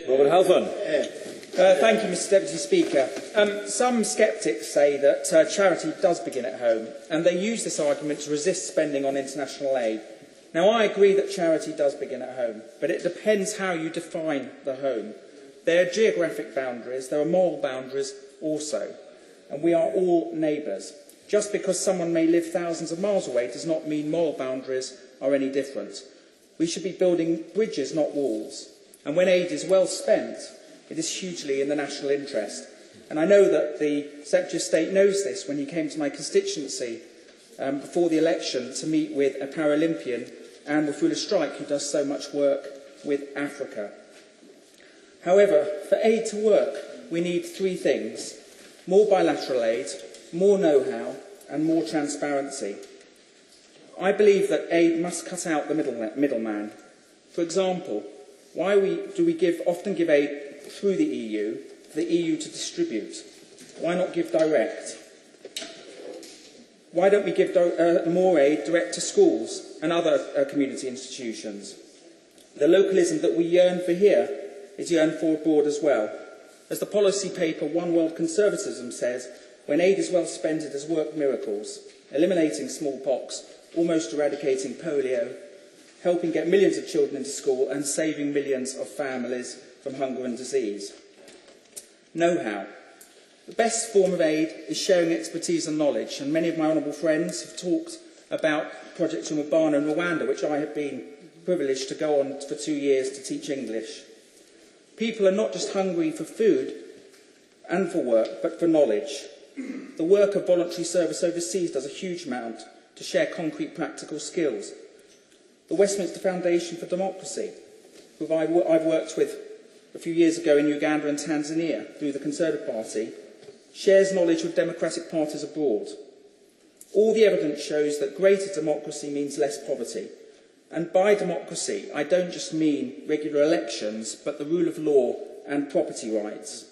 Robert Halfon. Thank you, Mr Deputy Speaker. Some sceptics say that charity does begin at home, and they use this argument to resist spending on international aid. Now, I agree that charity does begin at home, but it depends how you define the home. There are geographic boundaries, there are moral boundaries also, and we are all neighbours. Just because someone may live thousands of miles away does not mean moral boundaries are any different. We should be building bridges, not walls. And when aid is well spent, it is hugely in the national interest. And I know that the Secretary of State knows this when he came to my constituency before the election to meet with a Paralympian, Anne Wafula Strike, who does so much work with Africa. However, for aid to work, we need three things: more bilateral aid, more know-how, and more transparency. I believe that aid must cut out the middleman. For example, why do we often give aid through the EU for the EU to distribute? Why not give direct? Why don't we give more aid direct to schools and other community institutions? The localism that we yearn for here is yearned for abroad as well. As the policy paper One World Conservatism says, when aid is well spent, it has worked miracles, eliminating smallpox, almost eradicating polio, helping get millions of children into school and saving millions of families from hunger and disease. Know-how. The best form of aid is sharing expertise and knowledge, and many of my honourable friends have talked about projects in Mubana and Rwanda, which I have been privileged to go on for 2 years to teach English. People are not just hungry for food and for work, but for knowledge. The work of voluntary service overseas does a huge amount to share concrete practical skills. The Westminster Foundation for Democracy, who I've worked with a few years ago in Uganda and Tanzania through the Conservative Party, shares knowledge with democratic parties abroad. All the evidence shows that greater democracy means less poverty. And by democracy, I don't just mean regular elections, but the rule of law and property rights.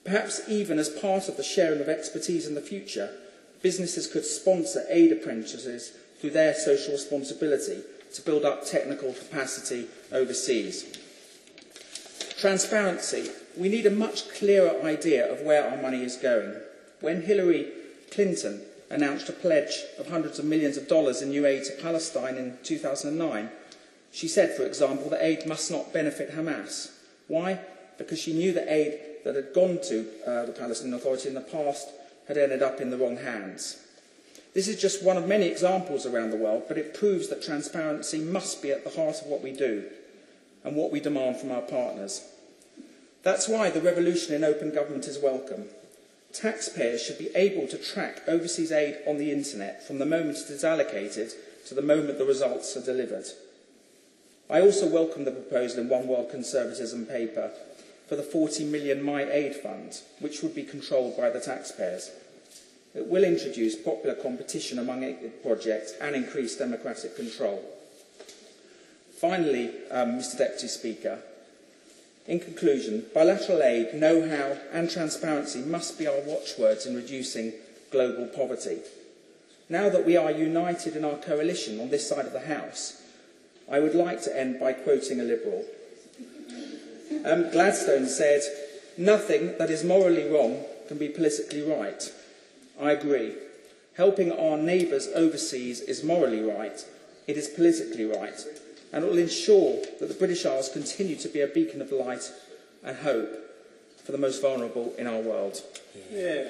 Perhaps even as part of the sharing of expertise in the future, businesses could sponsor aid apprentices through their social responsibility to build up technical capacity overseas. Transparency. We need a much clearer idea of where our money is going. When Hillary Clinton announced a pledge of hundreds of millions of dollars in new aid to Palestine in 2009, she said, for example, that aid must not benefit Hamas. Why? Because she knew that aid that had gone to the Palestinian Authority in the past had ended up in the wrong hands. This is just one of many examples around the world, but it proves that transparency must be at the heart of what we do and what we demand from our partners. That's why the revolution in open government is welcome. Taxpayers should be able to track overseas aid on the internet from the moment it is allocated to the moment the results are delivered. I also welcome the proposal in One World Conservatism paper for the 40 million My Aid Fund, which would be controlled by the taxpayers. It will introduce popular competition among aid projects and increase democratic control. Finally, Mr Deputy Speaker, in conclusion, bilateral aid, know-how and transparency must be our watchwords in reducing global poverty. Now that we are united in our coalition on this side of the House, I would like to end by quoting a Liberal. Gladstone said, "Nothing that is morally wrong can be politically right." I agree. Helping our neighbours overseas is morally right, it is politically right, and it will ensure that the British Isles continue to be a beacon of light and hope for the most vulnerable in our world. Yeah.